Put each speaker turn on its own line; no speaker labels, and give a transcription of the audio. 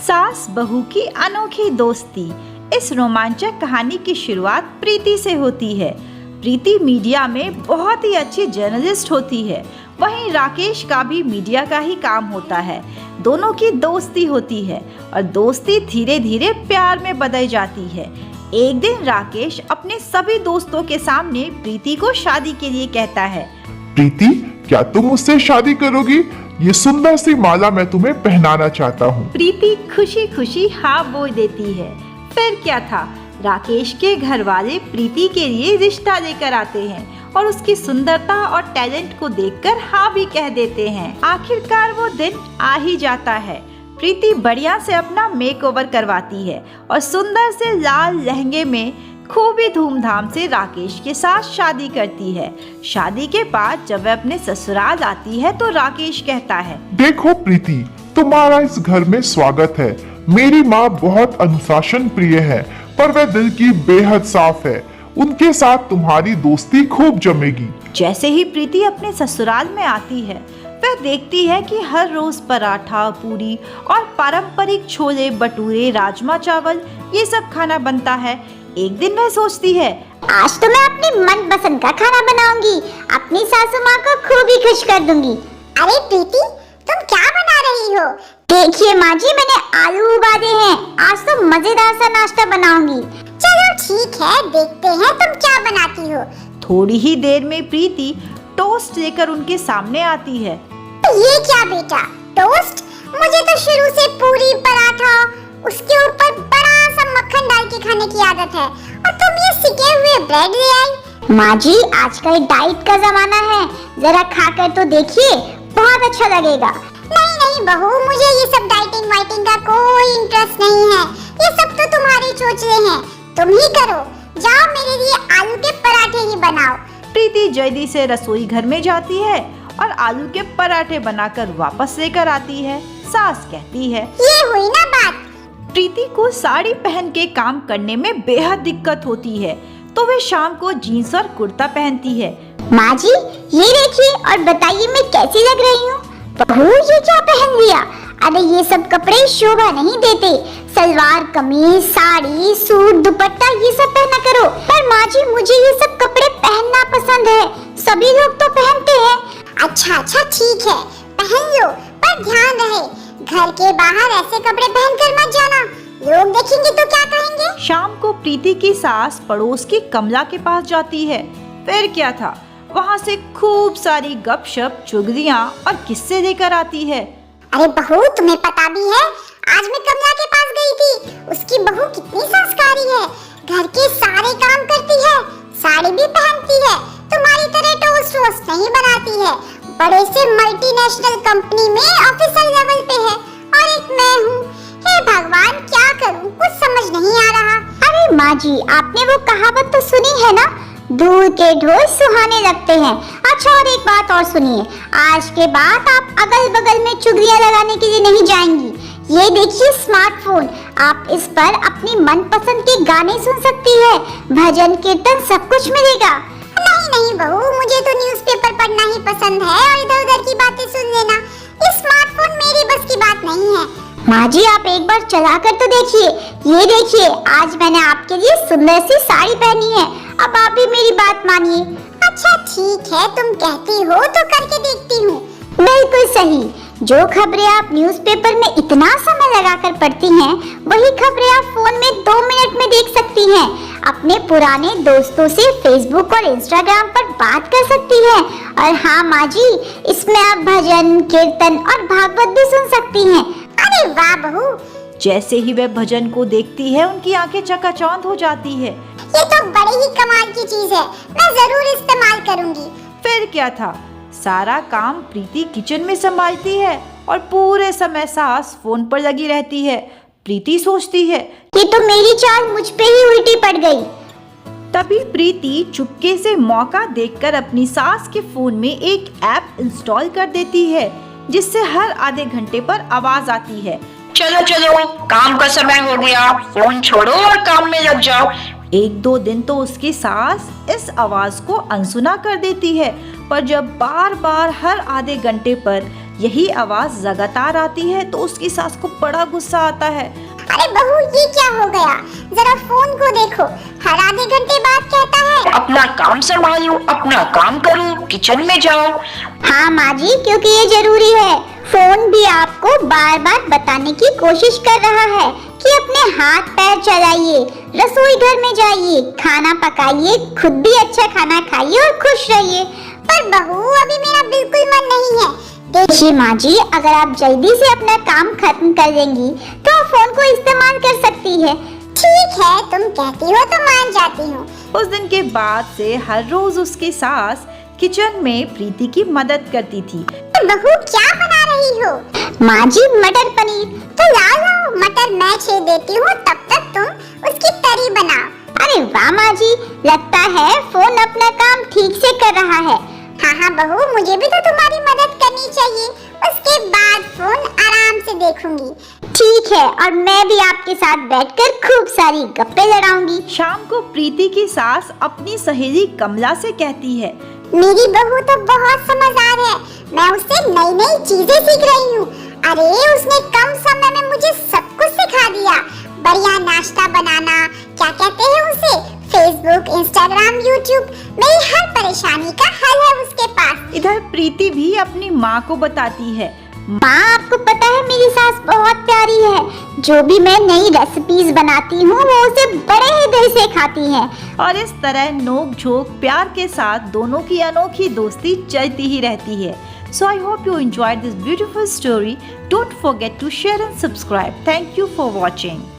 सास बहू की अनोखी दोस्ती। इस रोमांचक कहानी की शुरुआत प्रीति से होती है। प्रीति मीडिया में बहुत ही अच्छी जर्नलिस्ट होती है। वहीं राकेश का भी मीडिया का ही काम होता है। दोनों की दोस्ती होती है और दोस्ती धीरे धीरे प्यार में बदल जाती है। एक दिन राकेश अपने सभी दोस्तों के सामने प्रीति को शादी के लिए कहता है।
प्रीति, क्या तुम मुझसे शादी करोगी? ये सुंदर सी माला मैं तुम्हें पहनाना चाहता हूँ।
प्रीति खुशी खुशी हाँ बोल देती है। फिर क्या था, राकेश के घर वाले प्रीति के लिए रिश्ता लेकर आते हैं और उसकी सुंदरता और टैलेंट को देखकर हाँ भी कह देते हैं। आखिरकार वो दिन आ ही जाता है। प्रीति बढ़िया से अपना मेकओवर करवाती है और सुंदर से लाल लहंगे में खूब ही धूमधाम से राकेश के साथ शादी करती है। शादी के बाद जब वह अपने ससुराल आती है तो राकेश कहता है,
देखो प्रीति, तुम्हारा इस घर में स्वागत है। मेरी माँ बहुत अनुशासन प्रिय है, पर वह दिल की बेहद साफ है। उनके साथ तुम्हारी दोस्ती खूब जमेगी।
जैसे ही प्रीति अपने ससुराल में आती है, वह देखती है कि हर रोज पराठा, पूरी और पारंपरिक छोले भटूरे, राजमा चावल ये सब खाना बनता है। एक दिन वह सोचती है,
आज तो मैं अपने मनपसंद का खाना बनाऊंगी, अपनी सासू माँ को खूब ही खुश कर दूंगी। अरे प्रीति, तुम क्या बना रही हो? देखिए माँ जी, मैंने आलू उबाले हैं। आज तो मजेदार सा नाश्ता बनाऊंगी। चलो ठीक है, देखते हैं तुम क्या बनाती हो।
थोड़ी ही देर में प्रीति टोस्ट लेकर उनके सामने आती है।
ये क्या बेटा, टोस्ट? मुझे तो शुरू से पूरी, पराठा, उसके ऊपर बड़ा सा मक्खन डाल के खाने की आदत है, और तुम ये सिके हुए ब्रेड ले आई। माँ जी, आजकल डाइट का जमाना है, जरा खाकर तो देखिए, बहुत अच्छा लगेगा। नहीं नहीं बहू, मुझे ये सब डाइटिंग वाइटिंग का कोई इंटरेस्ट नहीं है। ये सब तो तुम्हारी चोचले हैं, तुम ही करो। जाओ, मेरे लिए आलू के पराठे ही बनाओ।
प्रीति जल्दी से रसोई घर में जाती है और आलू के पराठे बनाकर वापस लेकर आती है। सास कहती है,
ये हुई ना बात।
प्रीति को साड़ी पहन के काम करने में बेहद दिक्कत होती है, तो वे शाम को जीन्स और कुर्ता पहनती है।
माँ जी, ये देखिए और बताइए मैं कैसी लग रही हूँ? बहू, ये क्या पहन लिया? अरे ये सब कपड़े शोभा नहीं देते। सलवार कमीज, साड़ी, सूट, दुपट्टा ये सब पहना करो। पर माँ जी, मुझे ये सब कपड़े पहनना पसंद है, सभी लोग तो पहनते हैं। अच्छा अच्छा ठीक है, पहन लो, पर ध्यान रहे, घर के बाहर ऐसे कपड़े पहनकर मत जाना, लोग देखेंगे तो क्या कहेंगे।
शाम को प्रीति की सास पड़ोस की कमला के पास जाती है। फिर क्या था, वहाँ से खूब सारी गपशप, चुगलियाँ और किस्से लेकर आती है।
अरे बहू, तुम्हें पता भी है, आज मैं कमला के पास गई थी। उसकी बहू कितनी संस्कारी है, घर के सारे काम करती है, साड़ी भी पहनती है, तुम्हारी तरह टोस्ट वोस्ट नहीं बनाती है। बड़े से मल्टीनेशनल कंपनी में ऑफिसर लेवल पे है, और एक मैं हूँ। हे भगवान, क्या करूँ, कुछ समझ नहीं आ रहा। अरे माँ जी, आपने वो कहावत तो सुनी है ना, दूर के ढोल सुहाने लगते हैं। अच्छा, और एक बात और सुनिए, आज के बाद आप अगल बगल में चुगलियां लगाने के लिए नहीं जाएंगी। ये देखिए स्मार्टफोन, आप इस पर अपनी मनपसंद के गाने सुन सकती है, भजन कीर्तन सब कुछ मिलेगा। नहीं नहीं बहू, मुझे तो न्यूज़पेपर पढ़ना ही पसंद है और इधर-उधर की बातें सुन लेना। ये स्मार्टफोन मेरी बस की बात नहीं है। माँ जी, आप एक बार चला कर तो देखिए। ये देखिए, आज मैंने आपके लिए सुंदर सी साड़ी पहनी है, अब आप भी मेरी बात मानिए। अच्छा ठीक है, तुम कहती हो तो करके देखती हूँ। बिल्कुल सही, जो खबरें आप न्यूज़पेपर में इतना समय लगाकर पढ़ती हैं, वही खबरें आप फोन में 2 मिनट में देख सकती हैं। अपने पुराने दोस्तों से फेसबुक और इंस्टाग्राम पर बात कर सकती हैं। और हाँ माँ जी, इसमें आप भजन, कीर्तन और भागवत भी सुन सकती हैं। अरे वाह बहू!
जैसे ही वह भजन को देखती है, उनकी आंखें चकाचौंध हो जाती है।
ये तो बड़ी ही कमाल की चीज है, मैं जरूर इस्तेमाल करूंगी।
फिर क्या था, सारा काम प्रीति किचन में संभालती है और पूरे समय सास फोन पर लगी रहती है। प्रीति सोचती है,
ये तो मेरी चाल मुझ पे ही उल्टी पड़ गई।
तभी प्रीति चुपके से मौका देखकर अपनी सास के फोन में एक ऐप इंस्टॉल कर देती है, जिससे हर आधे घंटे पर आवाज आती है,
चलो चलो, काम का समय हो गया, फोन छोड़ो और काम में लग जाओ।
1-2 दिन तो उसकी सास इस आवाज को अनसुना कर देती है, पर जब बार बार हर आधे घंटे पर यही आवाज लगातार आती है तो उसकी सास को बड़ा गुस्सा आता है।
अरे बहू, ये क्या हो गया? जरा फोन को देखो, हर आधे घंटे बाद कहता है
अपना काम संभालो, अपना काम करो, किचन में जाओ।
हाँ माँ जी, क्योंकि ये जरूरी है। फोन भी आपको बार बार बताने की कोशिश कर रहा है कि अपने हाथ पैर चलाइए, रसोई घर में जाइए, खाना पकाइए, खुद भी अच्छा खाना खाइए और खुश रहिए। पर बहू, अभी मेरा बिल्कुल मन नहीं है। देखिए माँ जी, अगर आप जल्दी से अपना काम खत्म कर देंगी तो आप फोन को इस्तेमाल कर सकती है। ठीक है, तुम कहती हो तो मान जाती हूँ।
उस दिन के बाद से हर रोज उसकी सास किचन में प्रीति की मदद करती थी।
बहू, क्या बना रही हो? माँ जी, मटर पनीर। तो लाओ, मटर मैं छेद देती हूँ, तब तक तुम उसकी तरी बनाओ। अरे वाह माँ जी, लगता है फोन अपना काम ठीक से कर रहा है। हाँ बहू, मुझे भी तो तुम्हारी मदद करनी चाहिए। उसके बाद फोन आराम से देखूंगी। ठीक है, और मैं भी आपके साथ बैठकर खूब सारी गप्पे लड़ाऊंगी।
शाम को प्रीति की सास अपनी सहेली कमला से कहती है,
मेरी बहू तो बहुत समझदार है, मैं उससे नई नई चीजें सीख रही हूँ। अरे उसने कम समय में मुझे सब कुछ सिखा दिया। बढ़िया नाश्ता बनाना, क्या कहते हैं उसे, फेसबुक, इंस्टाग्राम, यूट्यूब, मेरी हर परेशानी का हल है उसके पास।
इधर प्रीति भी अपनी माँ को बताती है।
माँ, आपको पता है मेरी सास बहुत प्यारी है। जो भी मैं नई रेसिपीज बनाती हूँ वो उसे बड़े ही दिल से खाती है।
और इस तरह नोक झोंक प्यार के साथ दोनों की अनोखी दोस्ती चलती ही रहती है। So I hope you enjoyed this beautiful story. Don't forget to share and subscribe. Thank you for watching.